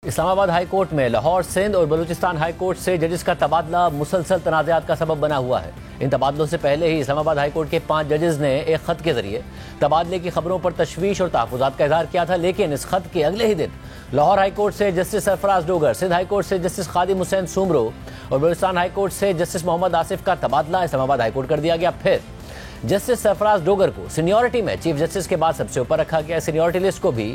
Islamabad high court में लाहौर, सिंध और Balochistan high court से जजेस का तबादला मुसलसल तनाज़ात का सबब बना हुआ है। इन तबादलों से पहले ही इस्लामाबाद हाई कोर्ट के 5 जजेस ने एक खत के जरिए तबादले की खबरों पर तशवीश और तहफ़्फ़ुज़ात का इज़हार किया था, लेकिन इस खत के अगले ही दिन लाहौर हाई कोर्ट से justice Sarfaraz Dogar, Sindh high court से जस्टिस खादिम हुसैन सुमरो और बलूचिस्तान हाई कोर्ट से जस्टिस मोहम्मद आसिफ का तबादला इस्लामाबाद हाई कोर्ट कर दिया गया। फिर जस्टिस सरफराज डोगर को सीनियरिटी में चीफ जस्टिस के बाद सबसे ऊपर रखा गया। सीनियरिटी लिस्ट को भी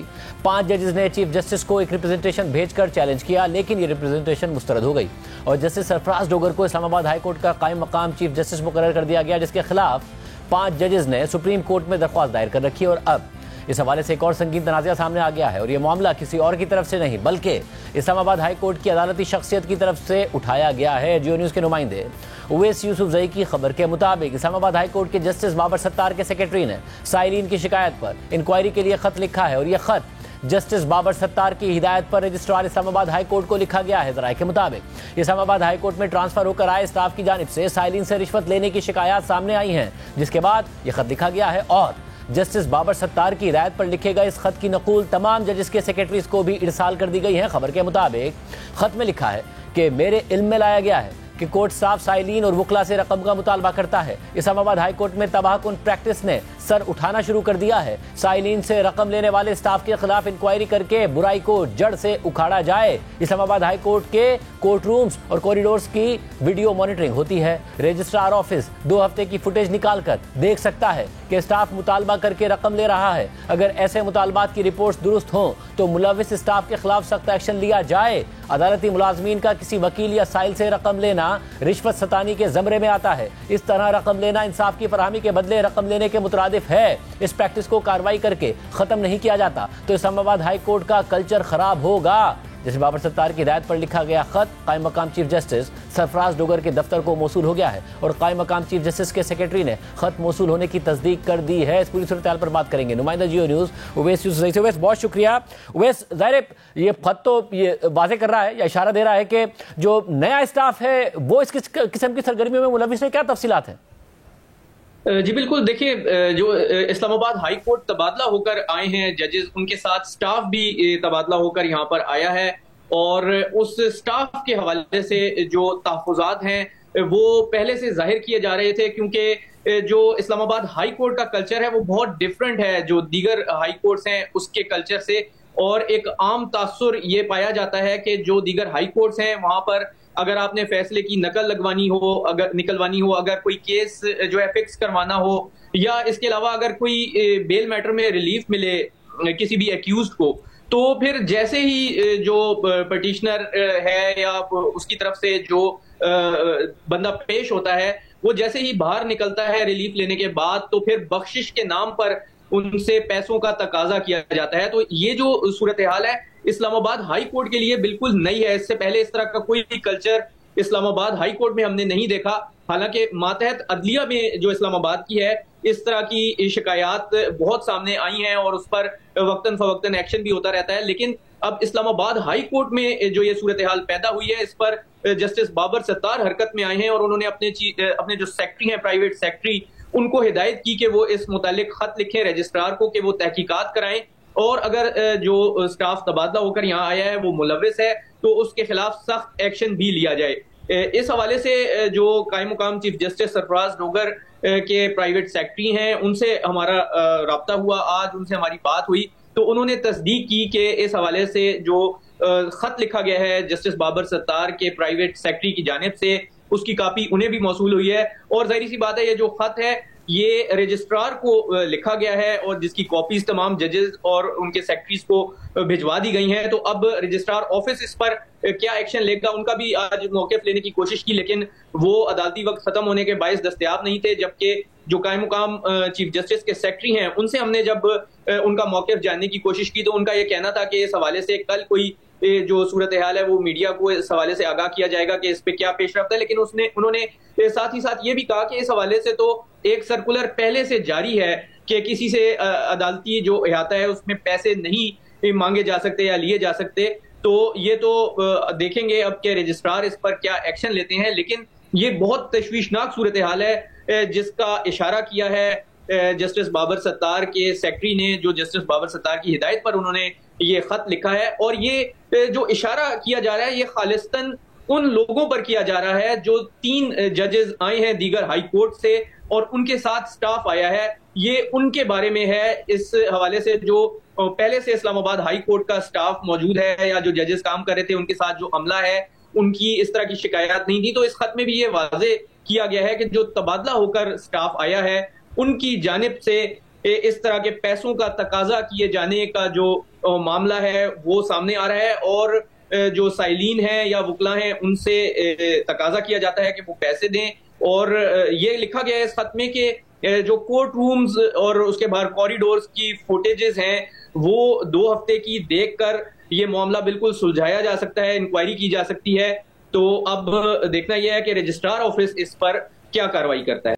5 जजेस ने चीफ जस्टिस को एक रिप्रेजेंटेशन भेजकर चैलेंज किया, लेकिन ये रिप्रेजेंटेशन मुस्तरद हो गई और जस्टिस सरफराज डोगर को इस्लामाबाद हाई कोर्ट का कायम मकाम चीफ जस्टिस मुकर्रर कर दिया गया, जिसके खिलाफ 5 जजेस ने सुप्रीम कोर्ट में दरख्वास्त दायर कर रखी है। और अब इस हवाले से एक और संगीन तनाज़ा सामने आ गया है और यह मामला किसी और की तरफ से नहीं बल्कि इस्लामाबाद हाई कोर्ट की अदालती शख्सियत की तरफ से उठाया गया है। जियो न्यूज़ के नुमाइंदे उवैस यूसुफजई की खबर के मुताबिक इस्लामाबाद हाई कोर्ट के जस्टिस बाबर सत्तार के सेक्रेटरी ने साइलिन की शिकायत पर इंक्वायरी के लिए खत लिखा है और यह खत जस्टिस बाबर सत्तार की हिदायत पर रजिस्ट्रार इस्लामाबाद हाई कोर्ट को लिखा गया है। जराये के मुताबिक इस्लामाबाद हाई कोर्ट में ट्रांसफर होकर आए स्टाफ की जानिब से साइलिन से रिश्वत लेने की शिकायत सामने आई हैं, जिसके बाद यह खत लिखा गया है और जस्टिस बाबर सत्तार की हिदायत पर लिखे गए इस खत की नकूल तमाम जजेस के सेक्रेटरीज को भी इरसाल कर दी गई है। खबर के मुताबिक खत में लिखा है कि मेरे इल्म में लाया गया है कि कोर्ट साफ साइलिन और वकला से रकम का मुतालबा करता है। इस्लामाबाद हाई कोर्ट में तबाहकुन प्रैक्टिस ने सर उठाना शुरू कर दिया है। साइलिन से रकम लेने वाले स्टाफ के खिलाफ इंक्वायरी करके बुराई को जड़ से उखाड़ा जाए। इस्लामाबाद हाई कोर्ट के कोर्ट रूम्स और कॉरिडोर्स की वीडियो मॉनिटरिंग होती है। रजिस्ट्रार ऑफिस 2 हफ्ते की फुटेज निकाल कर देख सकता है कि स्टाफ मुतालबा करके रकम ले रहा है। अगर ऐसे मुतालबात की रिपोर्ट्स दुरुस्त हों तो मुलविस स्टाफ के खिलाफ सख्त एक्शन लिया जाए। अदालती मुलाजमीन का किसी वकील या साइल से रकम लेना रिश्वत सतानी के जमरे में आता है। इस तरह रकम लेना इंसाफ की फरहमी के बदले रकम लेने के मुतरादिफ है। इस प्रैक्टिस को कार्रवाई करके खत्म नहीं किया जाता तो इस्लामाबाद हाई कोर्ट का कल्चर खराब होगा। जस्टिस बाबर सत्तार की हिदायत पर लिखा गया खत कायम मकाम चीफ जस्टिस सरफराज डोगर के दफ्तर को मौसूल हो गया है और कायम मकाम चीफ जस्टिस के सेक्रेटरी ने खत मौसूल होने की तस्दीक कर दी है। इस पूरी सूरत हाल पर बात करेंगे नुमाइंदा जियो न्यूज़ उवैस यूसुफजई से। उवैस, बहुत शुक्रिया। उवैस, ज़ाहिर ये खत तो ये वाज़ेह कर रहा है या इशारा दे रहा है कि जो नया स्टाफ है वो इस किस्म की सरगर्मियों में मुलविस है। क्या तफसीलात हैं? जी बिल्कुल, देखिए जो इस्लामाबाद हाई कोर्ट तबादला होकर आए हैं जजेस, उनके साथ स्टाफ भी तबादला होकर यहाँ पर आया है और उस स्टाफ के हवाले से जो तहफ़्फ़ुज़ात हैं वो पहले से जाहिर किए जा रहे थे, क्योंकि जो इस्लामाबाद हाई कोर्ट का कल्चर है वो बहुत डिफरेंट है जो दीगर हाई कोर्ट्स हैं उसके कल्चर से। और एक आम तासुर ये पाया जाता है कि जो दीगर हाई कोर्ट्स हैं वहां पर अगर आपने फैसले की नकल निकलवानी हो, अगर कोई केस जो है फिक्स करवाना हो या इसके अलावा अगर कोई बेल मैटर में रिलीफ मिले किसी भी एक्यूज्ड को, तो फिर जैसे ही जो पटिशनर है या उसकी तरफ से जो बंदा पेश होता है वो जैसे ही बाहर निकलता है रिलीफ लेने के बाद, तो फिर बख्शिश के नाम पर उनसे पैसों का तकाजा किया जाता है। तो ये जो सूरत हाल है इस्लामाबाद हाई कोर्ट के लिए बिल्कुल नई है। इससे पहले इस तरह का कोई भी कल्चर इस्लामाबाद हाई कोर्ट में हमने नहीं देखा। हालांकि मातहत अदलिया में जो इस्लामाबाद की है इस तरह की शिकायत बहुत सामने आई हैं और उस पर वक्तन फवक्तन एक्शन भी होता रहता है, लेकिन अब इस्लामाबाद हाई कोर्ट में जो ये सूरत हाल पैदा हुई है इस पर जस्टिस बाबर सत्तार हरकत में आए हैं और उन्होंने अपने जो सेक्रेटरी हैं, प्राइवेट सेक्रेटरी, उनको हिदायत की कि वो इस मुतालिक खत लिखें रजिस्ट्रार को कि वो तहकीकात कराएं और अगर जो स्टाफ तबादला होकर यहाँ आया है वो मुलविस है तो उसके खिलाफ सख्त एक्शन भी लिया जाए। इस हवाले से जो कायम मुकाम चीफ जस्टिस सरफराज डोगर के प्राइवेट सेक्रेटरी हैं उनसे हमारा राब्ता हुआ, आज उनसे हमारी बात हुई तो उन्होंने तस्दीक की कि इस हवाले से जो खत लिखा गया है जस्टिस बाबर सत्तार के प्राइवेट सेक्रेटरी की जानिब से उसकी कापी उन्हें भी मौसूल हुई है और जाहिर सी बात है ये जो खत है ये रजिस्ट्रार को लिखा गया है और जिसकी कॉपीज तमाम जजेस और उनके सेक्रेटरीज को भिजवा दी गई हैं। तो अब रजिस्ट्रार ऑफिस इस पर क्या एक्शन लेगा, उनका भी आज मौक़िफ़ लेने की कोशिश की लेकिन वो अदालती वक्त खत्म होने के बायस दस्तयाब नहीं थे, जबकि जो कायम मुकाम चीफ जस्टिस के सेक्रेटरी हैं उनसे हमने जब उनका मौक़िफ़ जानने की कोशिश की तो उनका ये कहना था कि इस हवाले से कल कोई जो सूरत हाल है वो मीडिया को इस हवाले से आगाह किया जाएगा कि इस पे क्या पेश रफ्त है। लेकिन उन्होंने साथ ही साथ ये भी कहा कि इस हवाले से तो एक सर्कुलर पहले से जारी है कि किसी से अदालती जो अहाता है उसमें पैसे नहीं मांगे जा सकते या लिए जा सकते। तो ये तो देखेंगे अब के रजिस्ट्रार इस पर क्या एक्शन लेते हैं, लेकिन ये बहुत तशवीशनाक सूरत हाल है जिसका इशारा किया है जस्टिस बाबर सत्तार के सेक्रेटरी ने, जो जस्टिस बाबर सत्तार की हिदायत पर उन्होंने ये खत लिखा है। और ये जो इशारा किया जा रहा है, ये खालिस्तन उन लोगों पर किया जा रहा है जो 3 जजेस आए हैं दीगर हाई कोर्ट से और उनके साथ स्टाफ आया है, ये उनके बारे में है। इस हवाले से जो पहले से इस्लामाबाद हाई कोर्ट का स्टाफ मौजूद है या जो जजेस काम कर रहे थे उनके साथ जो अमला है, उनकी इस तरह की शिकायत नहीं थी। तो इस खत में भी ये वाजे किया गया है कि जो तबादला होकर स्टाफ आया है उनकी जानिब से इस तरह के पैसों का तकाजा किए जाने का जो मामला है वो सामने आ रहा है और जो साइलीन हैं या वकला हैं उनसे तकाजा किया जाता है कि वो पैसे दें। और ये लिखा गया है इस खत में कि जो कोर्ट रूम्स और उसके बाहर कॉरिडोर्स की फुटेजेस हैं वो 2 हफ्ते की देखकर ये मामला बिल्कुल सुलझाया जा सकता है, इंक्वायरी की जा सकती है। तो अब देखना यह है कि रजिस्ट्रार ऑफिस इस पर क्या कार्रवाई करता है।